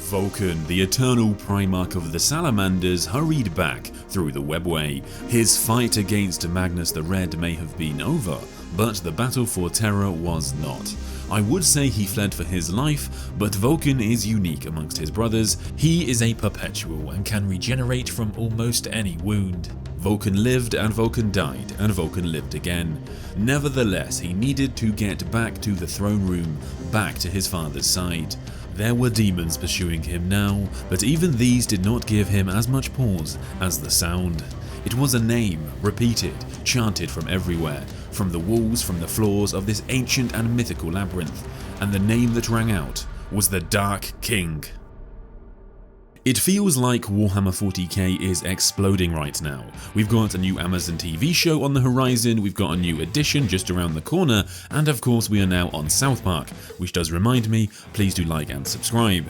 Vulcan, the eternal Primarch of the Salamanders, hurried back through the webway. His fight against Magnus the Red may have been over, but the battle for Terra was not. I would say he fled for his life, but Vulcan is unique amongst his brothers. He is a perpetual and can regenerate from almost any wound. Vulcan lived and Vulcan died and Vulcan lived again. Nevertheless, he needed to get back to the throne room, back to his father's side. There were demons pursuing him now, but even these did not give him as much pause as the sound. It was a name, repeated, chanted from everywhere, from the walls, from the floors of this ancient and mythical labyrinth, and the name that rang out was the Dark King. It feels like Warhammer 40k is exploding right now. We've got a new Amazon TV show on the horizon, we've got a new edition just around the corner, and of course we are now on South Park, which does remind me, please do like and subscribe.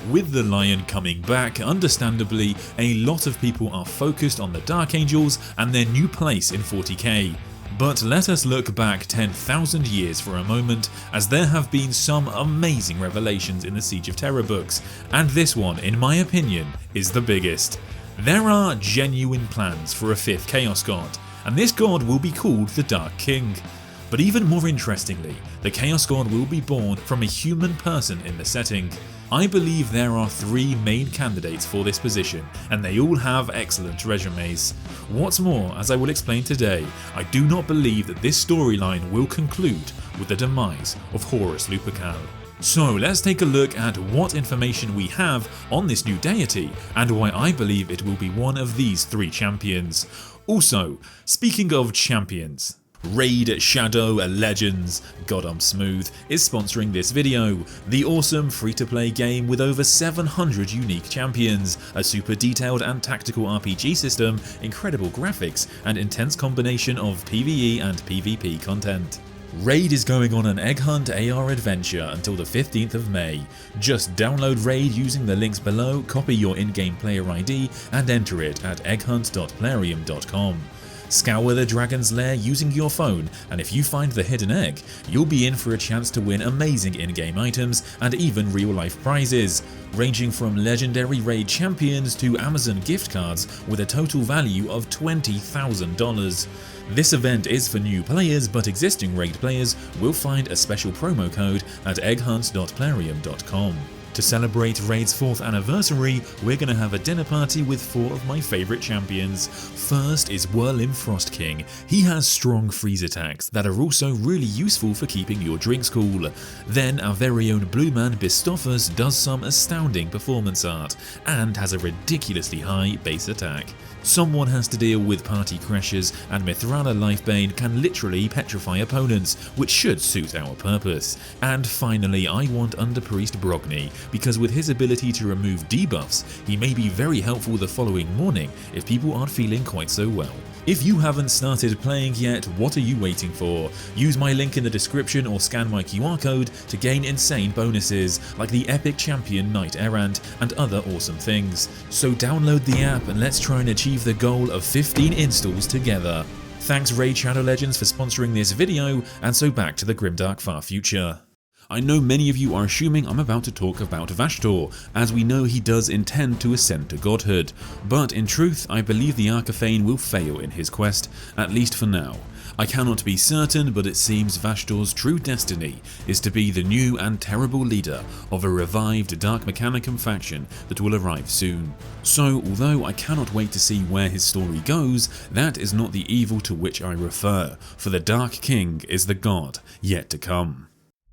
With the Lion coming back, understandably, a lot of people are focused on the Dark Angels and their new place in 40k. But let us look back 10,000 years for a moment, as there have been some amazing revelations in the Siege of Terra books, and this one, in my opinion, is the biggest. There are genuine plans for a 5th Chaos God, and this god will be called the Dark King. But even more interestingly, the Chaos God will be born from a human person in the setting. I believe there are 3 main candidates for this position, and they all have excellent resumes. What's more, as I will explain today, I do not believe that this storyline will conclude with the demise of Horus Lupercal. So let's take a look at what information we have on this new deity, and why I believe it will be one of these 3 champions. Also, speaking of champions, Raid Shadow Legends, God I'm smooth, is sponsoring this video. The awesome free-to-play game with over 700 unique champions, a super detailed and tactical RPG system, incredible graphics, and intense combination of PvE and PvP content. Raid is going on an egg hunt AR adventure until the 15th of May. Just download Raid using the links below, copy your in-game player ID, and enter it at egghunt.plarium.com. Scour the Dragon's Lair using your phone, and if you find the hidden egg, you'll be in for a chance to win amazing in-game items and even real-life prizes, ranging from legendary raid champions to Amazon gift cards with a total value of $20,000. This event is for new players, but existing raid players will find a special promo code at egghunt.plarium.com. To celebrate Raid's 4th anniversary, we're gonna have a dinner party with 4 of my favourite champions. First is Whirlim Frost King. He has strong freeze attacks that are also really useful for keeping your drinks cool. Then our very own Blue Man Bistophus does some astounding performance art, and has a ridiculously high base attack. Someone has to deal with party crashes, and Mithrala Lifebane can literally petrify opponents, which should suit our purpose. And finally, I want Underpriest Brogni, because with his ability to remove debuffs, he may be very helpful the following morning if people aren't feeling quite so well. If you haven't started playing yet, what are you waiting for? Use my link in the description or scan my QR code to gain insane bonuses like the Epic Champion Knight Errant and other awesome things. So download the app and let's try and achieve the goal of 15 installs together. Thanks Raid Shadow Legends for sponsoring this video, and so back to the grimdark far future. I know many of you are assuming I'm about to talk about Vashtor, as we know he does intend to ascend to godhood, but in truth I believe the Archaphane will fail in his quest, at least for now. I cannot be certain, but it seems Vashtor's true destiny is to be the new and terrible leader of a revived Dark Mechanicum faction that will arrive soon. So although I cannot wait to see where his story goes, that is not the evil to which I refer, for the Dark King is the god yet to come.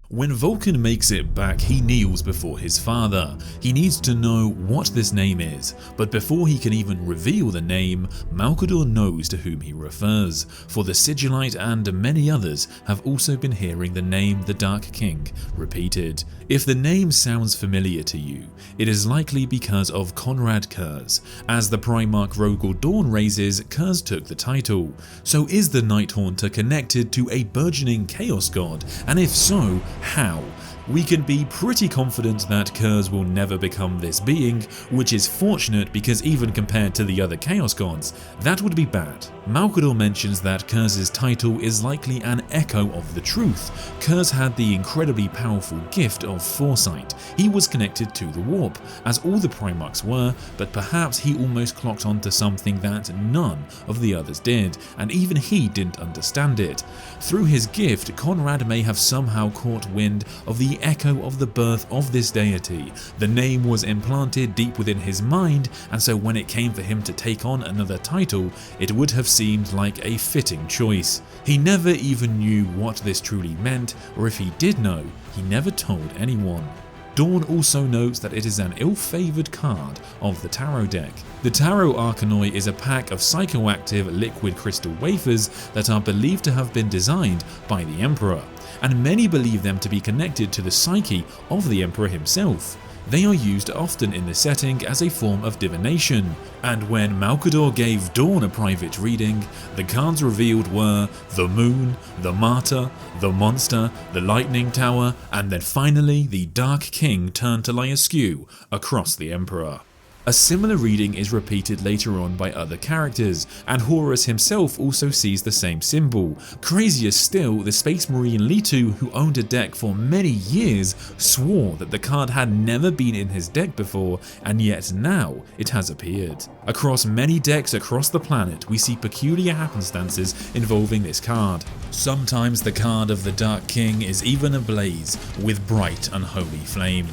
When Vulcan makes it back, he kneels before his father. He needs to know what this name is, but before he can even reveal the name, Malcador knows to whom he refers, for the Sigillite and many others have also been hearing the name the Dark King repeated. If the name sounds familiar to you, it is likely because of Conrad Kurz. As the Primarch Rogel Dawn raises, Kurz took the title. So is the Night Haunter connected to a burgeoning Chaos God, and if so, how? We can be pretty confident that Kurz will never become this being, which is fortunate because even compared to the other Chaos Gods, that would be bad. Malkador mentions that Kurz's title is likely an echo of the truth. Kurz had the incredibly powerful gift of foresight. He was connected to the warp, as all the Primarchs were, but perhaps he almost clocked onto something that none of the others did, and even he didn't understand it. Through his gift, Conrad may have somehow caught wind of the echo of the birth of this deity. The name was implanted deep within his mind, and so when it came for him to take on another title, it would have seemed like a fitting choice. He never even knew what this truly meant, or if he did know, he never told anyone. Dawn also notes that it is an ill-favoured card of the Tarot deck. The Tarot Arcanoi is a pack of psychoactive liquid crystal wafers that are believed to have been designed by the Emperor, and many believe them to be connected to the psyche of the Emperor himself. They are used often in the setting as a form of divination, and when Malkador gave Dawn a private reading, the cards revealed were the Moon, the Martyr, the Monster, the Lightning Tower, and then finally the Dark King turned to lie askew across the Emperor. A similar reading is repeated later on by other characters, and Horus himself also sees the same symbol. Crazier still, the Space Marine Litu, who owned a deck for many years, swore that the card had never been in his deck before, and yet now it has appeared. Across many decks across the planet, we see peculiar happenstances involving this card. Sometimes the card of the Dark King is even ablaze with bright unholy flame.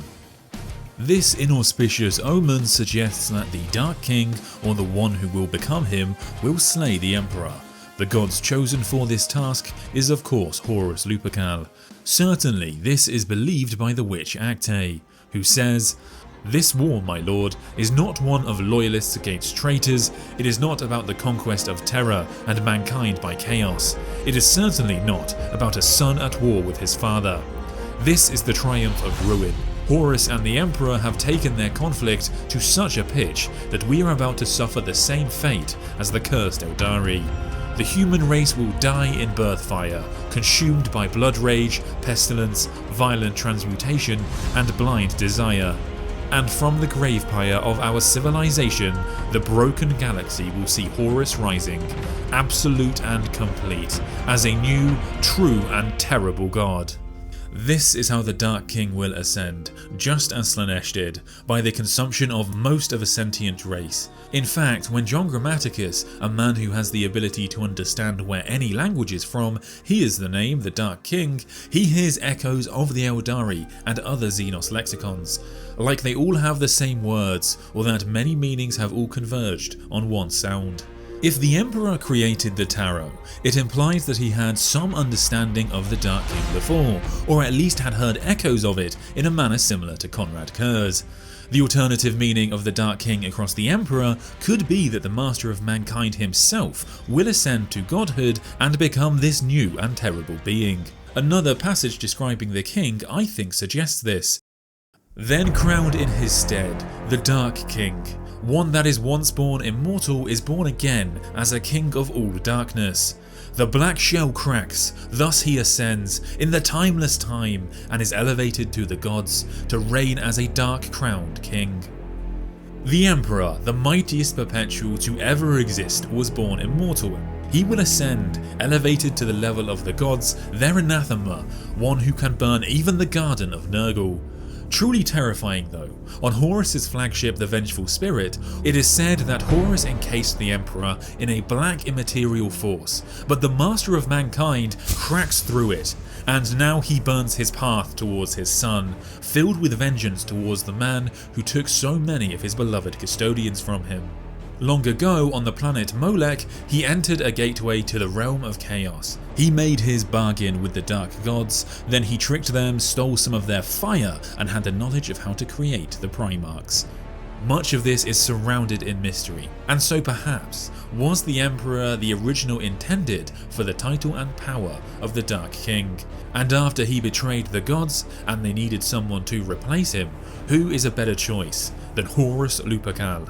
This inauspicious omen suggests that the Dark King, or the one who will become him, will slay the Emperor. The gods chosen for this task is of course Horus Lupercal. Certainly this is believed by the witch Acte, who says, "This war, my lord, is not one of loyalists against traitors. It is not about the conquest of Terra and mankind by chaos. It is certainly not about a son at war with his father. This is the triumph of ruin. Horus and the Emperor have taken their conflict to such a pitch that we are about to suffer the same fate as the cursed Eldari. The human race will die in birth fire, consumed by blood rage, pestilence, violent transmutation, and blind desire. And from the grave pyre of our civilization, the broken galaxy will see Horus rising, absolute and complete, as a new, true and terrible god." This is how the Dark King will ascend, just as Slaanesh did, by the consumption of most of a sentient race. In fact, when John Grammaticus, a man who has the ability to understand where any language is from, hears the name, the Dark King, he hears echoes of the Eldari and other Xenos lexicons, like they all have the same words, or that many meanings have all converged on one sound. If the Emperor created the Tarot, it implies that he had some understanding of the Dark King before, or at least had heard echoes of it in a manner similar to Conrad Kurz. The alternative meaning of the Dark King across the Emperor could be that the Master of Mankind himself will ascend to godhood and become this new and terrible being. Another passage describing the king I think suggests this. "Then crowned in his stead, the Dark King. One that is once born immortal is born again as a king of all darkness. The black shell cracks, thus he ascends in the timeless time and is elevated to the gods to reign as a dark-crowned king. The Emperor, the mightiest perpetual to ever exist, was born immortal. He will ascend, elevated to the level of the gods, their anathema, one who can burn even the garden of Nurgle. Truly terrifying though. On Horus's flagship, the Vengeful Spirit, it is said that Horus encased the Emperor in a black immaterial force, but the Master of Mankind cracks through it, and now he burns his path towards his son, filled with vengeance towards the man who took so many of his beloved custodians from him. Long ago, on the planet Molech, he entered a gateway to the realm of chaos. He made his bargain with the dark gods, then he tricked them, stole some of their fire, and had the knowledge of how to create the Primarchs. Much of this is surrounded in mystery, and so perhaps was the Emperor the original intended for the title and power of the Dark King? And after he betrayed the gods, and they needed someone to replace him, who is a better choice than Horus Lupercal?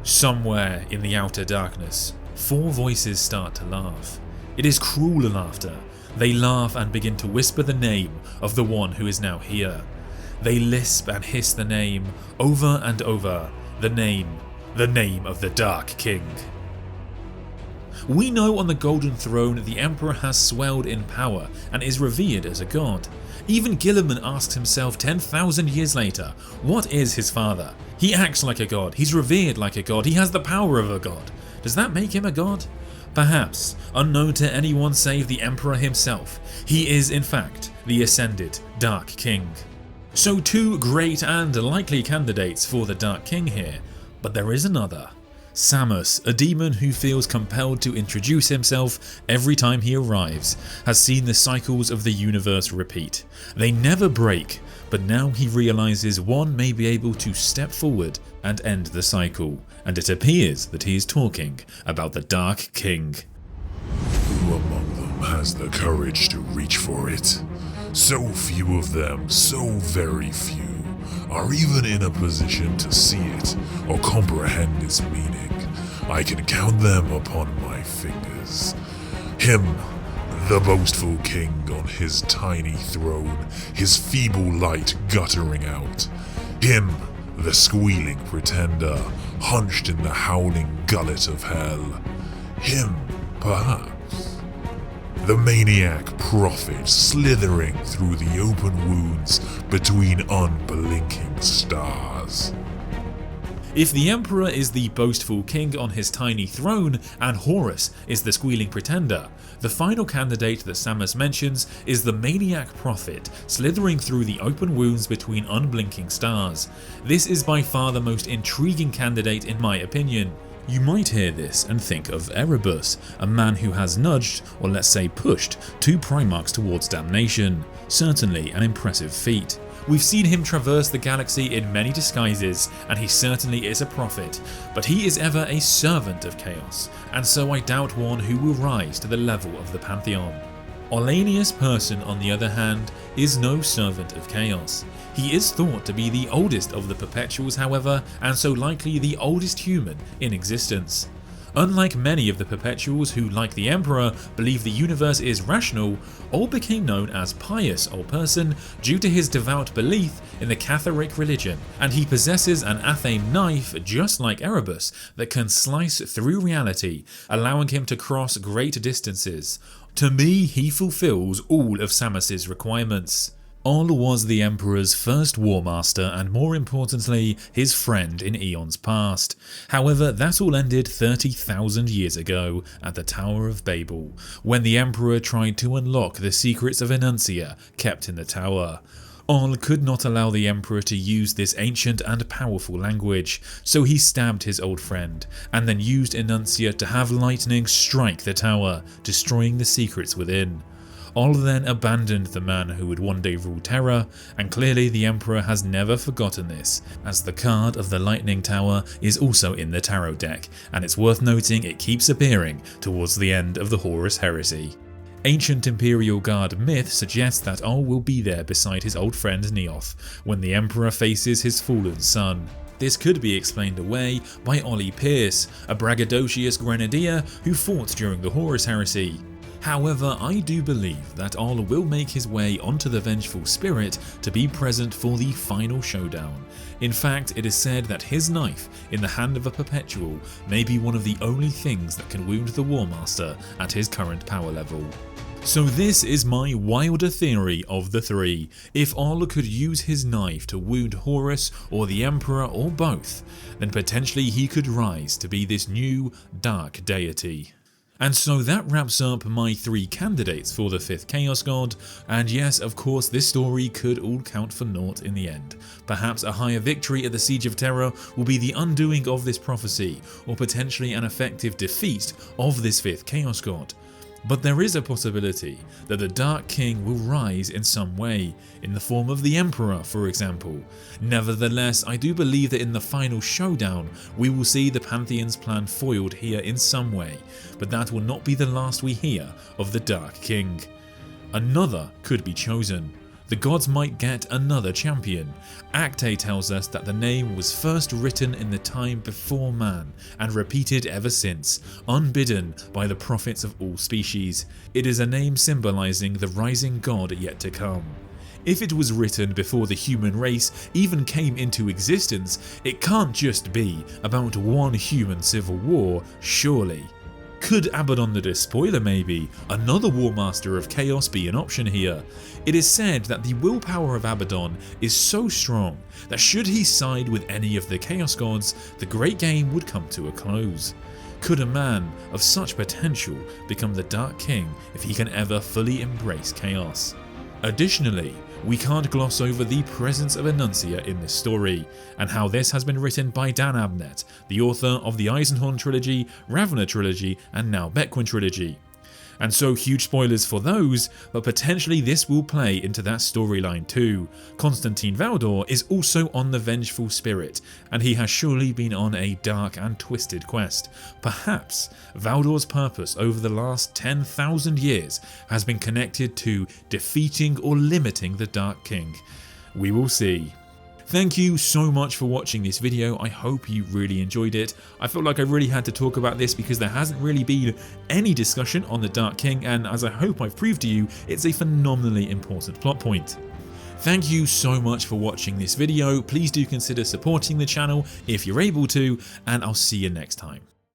Somewhere in the outer darkness, four voices start to laugh. It is cruel laughter. They laugh and begin to whisper the name of the one who is now here. They lisp and hiss the name over and over, the name of the Dark King. We know on the Golden Throne the Emperor has swelled in power and is revered as a god. Even Gilliman asks himself 10,000 years later, what is his father? He acts like a god, he's revered like a god, he has the power of a god. Does that make him a god? Perhaps, unknown to anyone save the Emperor himself, he is in fact the ascended Dark King. So two great and likely candidates for the Dark King here, but there is another. Samus, a demon who feels compelled to introduce himself every time he arrives, has seen the cycles of the universe repeat. They never break, but now he realizes one may be able to step forward and end the cycle, and it appears that he is talking about the Dark King. Who among them has the courage to reach for it? So few of them, so very few, are even in a position to see it or comprehend its meaning. I can count them upon my fingers. Him, the boastful king on his tiny throne, his feeble light guttering out. Him, the squealing pretender, hunched in the howling gullet of hell. Him, perhaps. The maniac prophet slithering through the open wounds between unblinking stars. If the Emperor is the boastful king on his tiny throne and Horus is the squealing pretender, the final candidate that Samus mentions is the maniac prophet slithering through the open wounds between unblinking stars. This is by far the most intriguing candidate in my opinion. You might hear this and think of Erebus, a man who has nudged, or let's say pushed, 2 Primarchs towards damnation. Certainly an impressive feat. We've seen him traverse the galaxy in many disguises, and he certainly is a prophet, but he is ever a servant of chaos, and so I doubt one who will rise to the level of the Pantheon. Ollanius Persson, on the other hand, is no servant of chaos. He is thought to be the oldest of the Perpetuals, however, and so likely the oldest human in existence. Unlike many of the Perpetuals who, like the Emperor, believe the universe is rational, Oll became known as Pious Oll Persson due to his devout belief in the Catholic religion, and he possesses an athame knife just like Erebus that can slice through reality, allowing him to cross great distances. To me, he fulfills all of Samus's requirements. Oll was the Emperor's first War Master and more importantly, his friend in eons past. However, that all ended 30,000 years ago at the Tower of Babel, when the Emperor tried to unlock the secrets of Enuncia kept in the tower. Oll could not allow the Emperor to use this ancient and powerful language, so he stabbed his old friend, and then used Enuncia to have lightning strike the tower, destroying the secrets within. Oll then abandoned the man who would one day rule Terra, and clearly the Emperor has never forgotten this, as the card of the Lightning Tower is also in the tarot deck, and it's worth noting it keeps appearing towards the end of the Horus Heresy. Ancient Imperial Guard myth suggests that Oll will be there beside his old friend Neoth when the Emperor faces his fallen son. This could be explained away by Ollie Pierce, a braggadocious grenadier who fought during the Horus Heresy. However, I do believe that Oll will make his way onto the Vengeful Spirit to be present for the final showdown. In fact, it is said that his knife in the hand of a Perpetual may be one of the only things that can wound the War Master at his current power level. So this is my wilder theory of the 3. If Oll could use his knife to wound Horus or the Emperor or both, then potentially he could rise to be this new dark deity. And so that wraps up my 3 candidates for the 5th Chaos God, and yes, of course this story could all count for naught in the end. Perhaps a higher victory at the Siege of Terra will be the undoing of this prophecy, or potentially an effective defeat of this 5th Chaos God. But there is a possibility that the Dark King will rise in some way, in the form of the Emperor for example. Nevertheless, I do believe that in the final showdown we will see the Pantheon's plan foiled here in some way, but that will not be the last we hear of the Dark King. Another could be chosen. the gods might get another champion. Acte tells us that the name was first written in the time before man and repeated ever since, unbidden by the prophets of all species. It is a name symbolizing the rising god yet to come. If it was written before the human race even came into existence, it can't just be about one human civil war, surely. Could Abaddon the Despoiler maybe, another War Master of Chaos, be an option here? It is said that the willpower of Abaddon is so strong that should he side with any of the Chaos Gods, the great game would come to a close. Could a man of such potential become the Dark King if he can ever fully embrace Chaos? Additionally, we can't gloss over the presence of Enuncia in this story, and how this has been written by Dan Abnett, the author of the Eisenhorn trilogy, Ravana trilogy, and now Bequin trilogy. And so huge spoilers for those, but potentially this will play into that storyline too. Constantine Valdor is also on the vengeful spirit, and he has surely been on a dark and twisted quest. Perhaps Valdor's purpose over the last 10,000 years has been connected to defeating or limiting the Dark King. We will see. Thank you so much for watching this video. I hope you really enjoyed it. I felt like I really had to talk about this because there hasn't really been any discussion on the Dark King, and as I hope I've proved to you, it's a phenomenally important plot point. Thank you so much for watching this video. Please do consider supporting the channel if you're able to, and I'll see you next time.